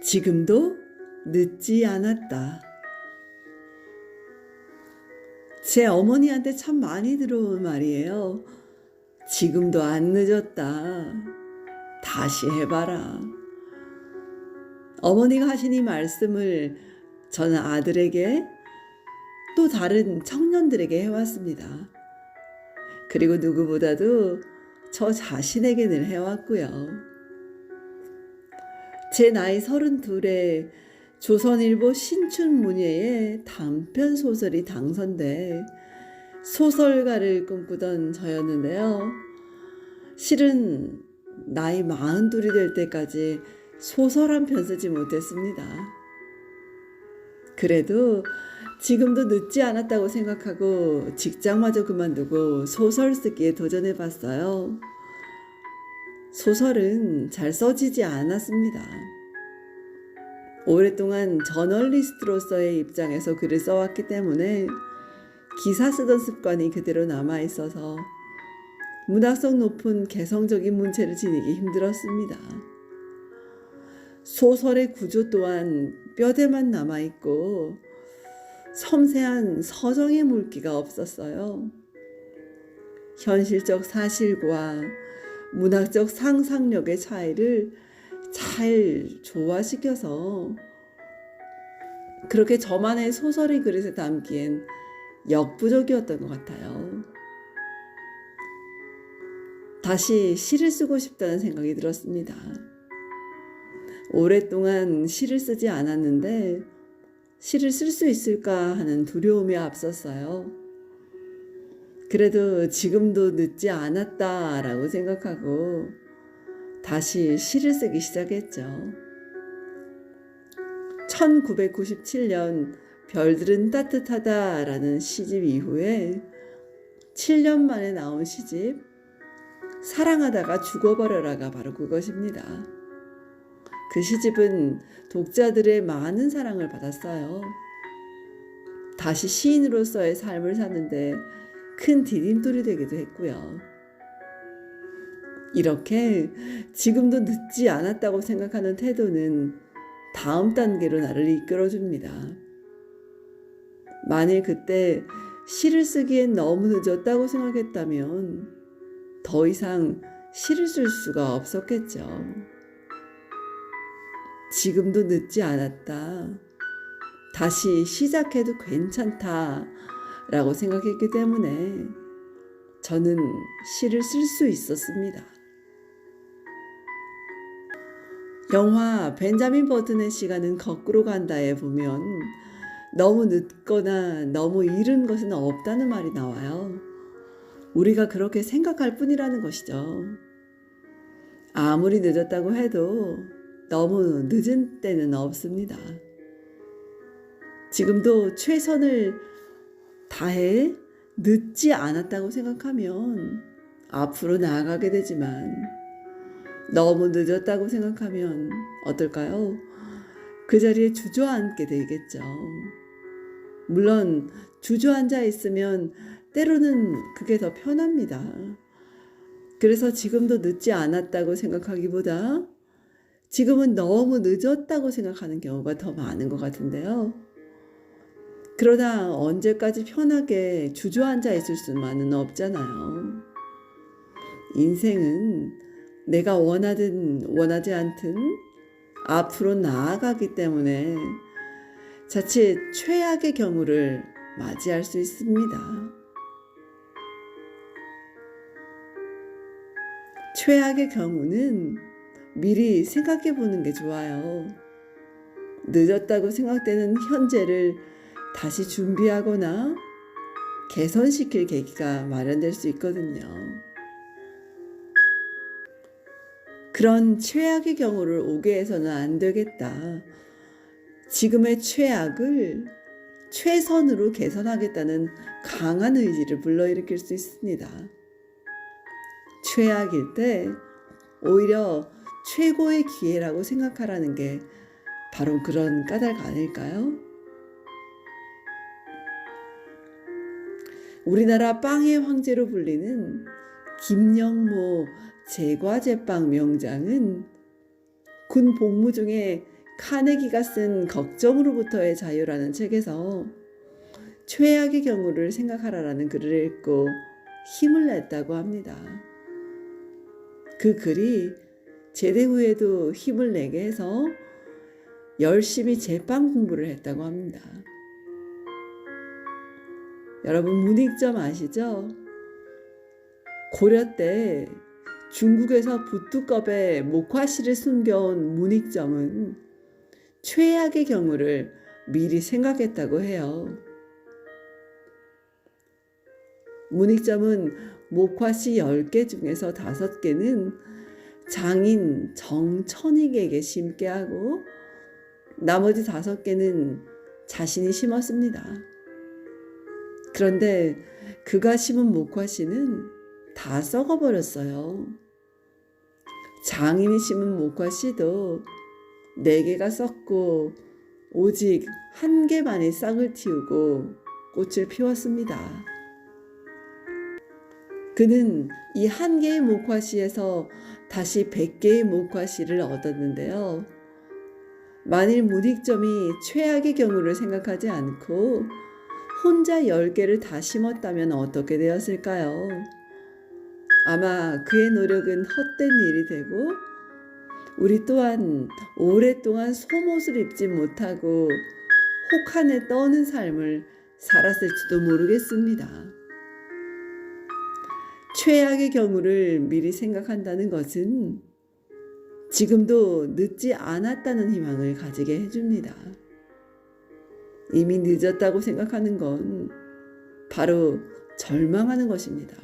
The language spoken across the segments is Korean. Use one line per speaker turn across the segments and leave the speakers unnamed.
지금도 늦지 않았다. 제 어머니한테 참 많이 들어온 말이에요. 지금도 안 늦었다. 다시 해봐라. 어머니가 하신 이 말씀을 저는 아들에게 또 다른 청년들에게 해왔습니다. 그리고 누구보다도 저 자신에게 늘 해왔고요. 제 나이 32에 조선일보 신춘문예에 단편 소설이 당선돼 소설가를 꿈꾸던 저였는데요. 실은 나이 42이 될 때까지 소설 한 편 쓰지 못했습니다. 그래도 지금도 늦지 않았다고 생각하고 직장마저 그만두고 소설 쓰기에 도전해봤어요. 소설은 잘 써지지 않았습니다. 오랫동안 저널리스트로서의 입장에서 글을 써왔기 때문에 기사 쓰던 습관이 그대로 남아있어서 문학성 높은 개성적인 문체를 지니기 힘들었습니다. 소설의 구조 또한 뼈대만 남아있고 섬세한 서정의 물기가 없었어요. 현실적 사실과 문학적 상상력의 차이를 잘 조화시켜서 그렇게 저만의 소설의 그릇에 담기엔 역부족이었던 것 같아요. 다시 시를 쓰고 싶다는 생각이 들었습니다. 오랫동안 시를 쓰지 않았는데 시를 쓸 수 있을까 하는 두려움이 앞섰어요. 그래도 지금도 늦지 않았다라고 생각하고 다시 시를 쓰기 시작했죠. 1997년 별들은 따뜻하다라는 시집 이후에 7년 만에 나온 시집 사랑하다가 죽어버려라가 바로 그것입니다. 그 시집은 독자들의 많은 사랑을 받았어요. 다시 시인으로서의 삶을 사는데 큰 디딤돌이 되기도 했고요. 이렇게 지금도 늦지 않았다고 생각하는 태도는 다음 단계로 나를 이끌어줍니다. 만일 그때 시를 쓰기엔 너무 늦었다고 생각했다면 더 이상 시를 쓸 수가 없었겠죠. 지금도 늦지 않았다. 다시 시작해도 괜찮다. 라고 생각했기 때문에 저는 시를 쓸 수 있었습니다. 영화 벤자민 버튼의 시간은 거꾸로 간다에 보면 너무 늦거나 너무 이른 것은 없다는 말이 나와요. 우리가 그렇게 생각할 뿐이라는 것이죠. 아무리 늦었다고 해도 너무 늦은 때는 없습니다. 지금도 최선을 다해 늦지 않았다고 생각하면 앞으로 나아가게 되지만 너무 늦었다고 생각하면 어떨까요? 그 자리에 주저앉게 되겠죠. 물론 주저앉아 있으면 때로는 그게 더 편합니다. 그래서 지금도 늦지 않았다고 생각하기보다 지금은 너무 늦었다고 생각하는 경우가 더 많은 것 같은데요. 그러다 언제까지 편하게 주저앉아 있을 수만은 없잖아요. 인생은 내가 원하든 원하지 않든 앞으로 나아가기 때문에 자칫 최악의 경우를 맞이할 수 있습니다. 최악의 경우는 미리 생각해 보는 게 좋아요. 늦었다고 생각되는 현재를 다시 준비하거나 개선시킬 계기가 마련될 수 있거든요. 그런 최악의 경우를 오게 해서는 안 되겠다. 지금의 최악을 최선으로 개선하겠다는 강한 의지를 불러일으킬 수 있습니다. 최악일 때 오히려 최고의 기회라고 생각하라는 게 바로 그런 까닭 아닐까요? 우리나라 빵의 황제로 불리는 김영모 제과제빵 명장은 군 복무 중에 카네기가 쓴 걱정으로부터의 자유라는 책에서 최악의 경우를 생각하라라는 글을 읽고 힘을 냈다고 합니다. 그 글이 제대 후에도 힘을 내게 해서 열심히 제빵 공부를 했다고 합니다. 여러분 문익점 아시죠? 고려 때 중국에서 부뚜껑에 목화씨를 숨겨온 문익점은 최악의 경우를 미리 생각했다고 해요. 문익점은 목화씨 10개 중에서 5개는 장인 정천익에게 심게 하고 나머지 5개는 자신이 심었습니다. 그런데 그가 심은 목화씨는 다 썩어버렸어요. 장인이 심은 목화씨도 4개가 썩고 오직 1개만이 싹을 틔우고 꽃을 피웠습니다. 그는 이 1개의 목화씨에서 다시 100개의 목화씨를 얻었는데요. 만일 문익점이 최악의 경우를 생각하지 않고 혼자 10개를 다 심었다면 어떻게 되었을까요? 아마 그의 노력은 헛된 일이 되고 우리 또한 오랫동안 속옷을 입지 못하고 혹한에 떠는 삶을 살았을지도 모르겠습니다. 최악의 경우를 미리 생각한다는 것은 지금도 늦지 않았다는 희망을 가지게 해줍니다. 이미 늦었다고 생각하는 건 바로 절망하는 것입니다.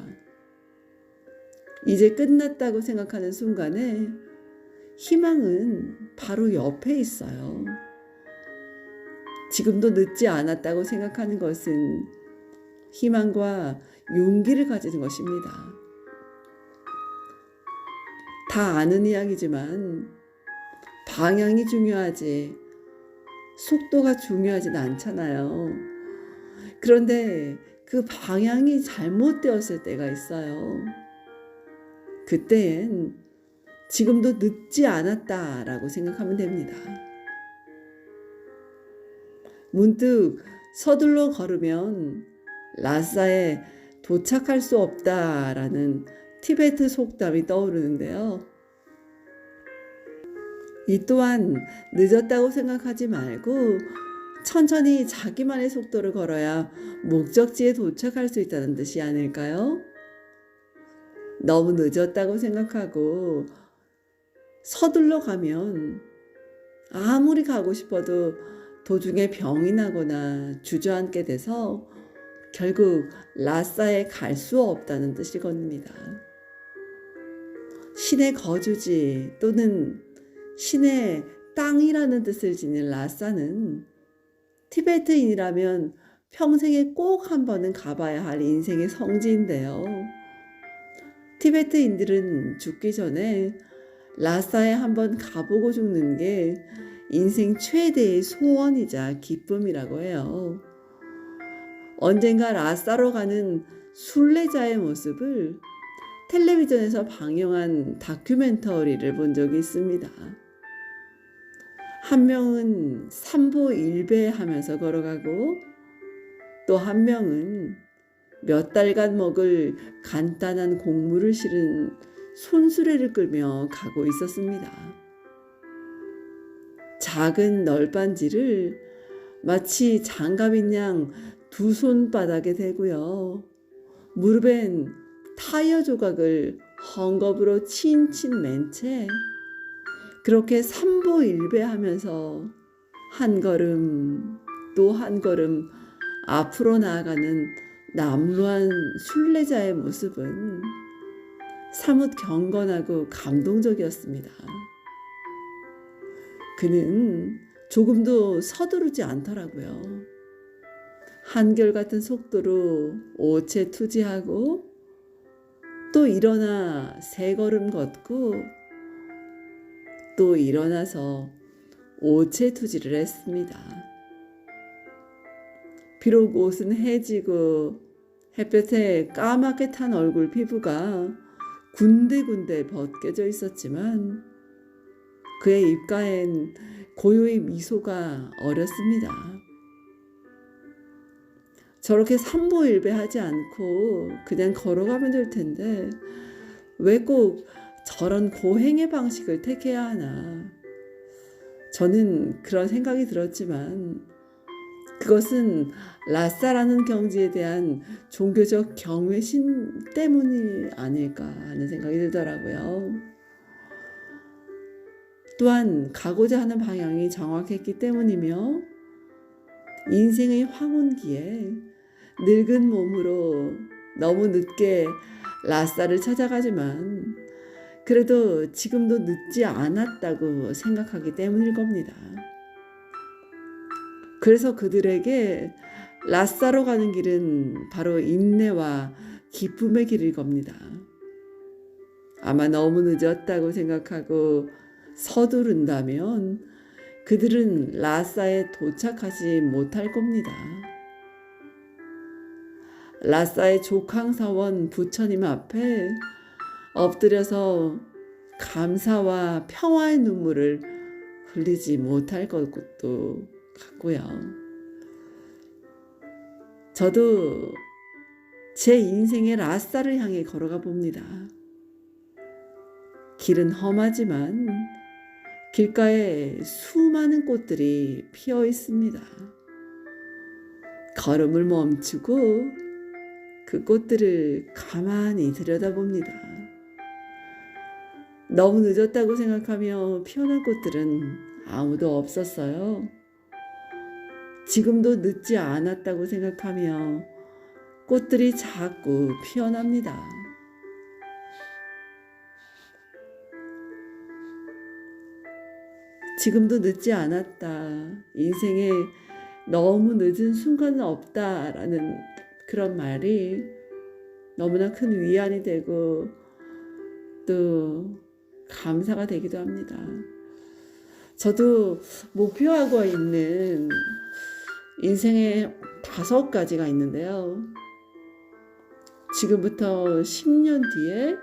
이제 끝났다고 생각하는 순간에 희망은 바로 옆에 있어요. 지금도 늦지 않았다고 생각하는 것은 희망과 용기를 가지는 것입니다. 다 아는 이야기지만 방향이 중요하지 속도가 중요하진 않잖아요. 그런데 그 방향이 잘못되었을 때가 있어요. 그때엔 지금도 늦지 않았다라고 생각하면 됩니다. 문득 서둘러 걸으면 라싸에 도착할 수 없다라는 티베트 속담이 떠오르는데요. 이 또한 늦었다고 생각하지 말고 천천히 자기만의 속도를 걸어야 목적지에 도착할 수 있다는 뜻이 아닐까요? 너무 늦었다고 생각하고 서둘러 가면 아무리 가고 싶어도 도중에 병이 나거나 주저앉게 돼서 결국 라싸에 갈 수 없다는 뜻이겁니다. 신의 거주지 또는 신의 땅이라는 뜻을 지닌 라싸는 티베트인이라면 평생에 꼭 한 번은 가봐야 할 인생의 성지인데요. 티베트인들은 죽기 전에 라싸에 한번 가보고 죽는 게 인생 최대의 소원이자 기쁨이라고 해요. 언젠가 라싸로 가는 순례자의 모습을 텔레비전에서 방영한 다큐멘터리를 본 적이 있습니다. 한 명은 삼보일배 하면서 걸어가고 또 한 명은 몇 달간 먹을 간단한 곡물을 실은 손수레를 끌며 가고 있었습니다. 작은 널빤지를 마치 장갑인 양 두 손바닥에 대고요. 무릎엔 타이어 조각을 헝겊으로 친친 맨 채 그렇게 삼보일배하면서 한 걸음 또 한 걸음 앞으로 나아가는 남루한 순례자의 모습은 사뭇 경건하고 감동적이었습니다. 그는 조금도 서두르지 않더라고요. 한결같은 속도로 오체투지하고 또 일어나 3걸음 걷고 또 일어나서 오체투지를 했습니다. 비록 옷은 해지고 햇볕에 까맣게 탄 얼굴 피부가 군데군데 벗겨져 있었지만 그의 입가엔 고요히 미소가 어렸습니다. 저렇게 삼보일배하지 않고 그냥 걸어가면 될 텐데 왜 꼭 저런 고행의 방식을 택해야 하나. 저는 그런 생각이 들었지만 그것은 라싸라는 경지에 대한 종교적 경외심 때문이 아닐까 하는 생각이 들더라고요. 또한 가고자 하는 방향이 정확했기 때문이며 인생의 황혼기에 늙은 몸으로 너무 늦게 라싸를 찾아가지만 그래도 지금도 늦지 않았다고 생각하기 때문일 겁니다. 그래서 그들에게 라싸로 가는 길은 바로 인내와 기쁨의 길일 겁니다. 아마 너무 늦었다고 생각하고 서두른다면 그들은 라싸에 도착하지 못할 겁니다. 라싸의 족항사원 부처님 앞에 엎드려서 감사와 평화의 눈물을 흘리지 못할 것도 같고요. 저도 제 인생의 라싸를 향해 걸어가 봅니다. 길은 험하지만 길가에 수많은 꽃들이 피어 있습니다. 걸음을 멈추고 그 꽃들을 가만히 들여다봅니다. 너무 늦었다고 생각하며 피어난 꽃들은 아무도 없었어요. 지금도 늦지 않았다고 생각하며 꽃들이 자꾸 피어납니다. 지금도 늦지 않았다. 인생에 너무 늦은 순간은 없다라는 그런 말이 너무나 큰 위안이 되고 또 감사가 되기도 합니다. 저도 목표하고 있는 인생에 5가지가 있는데요. 지금부터 10년 뒤에,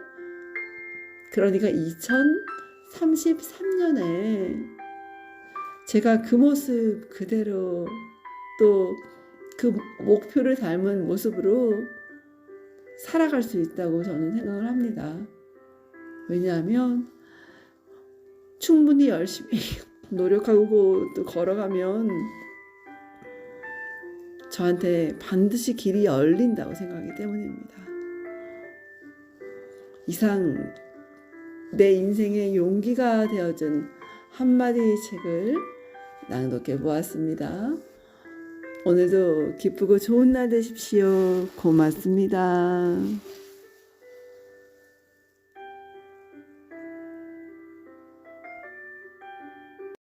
그러니까 2033년에 제가 그 모습 그대로 또 그 목표를 닮은 모습으로 살아갈 수 있다고 저는 생각을 합니다. 왜냐하면 충분히 열심히 노력하고 또 걸어가면 저한테 반드시 길이 열린다고 생각하기 때문입니다. 이상 내 인생의 용기가 되어준 한마디 책을 낭독해 보았습니다. 오늘도 기쁘고 좋은 날 되십시오. 고맙습니다.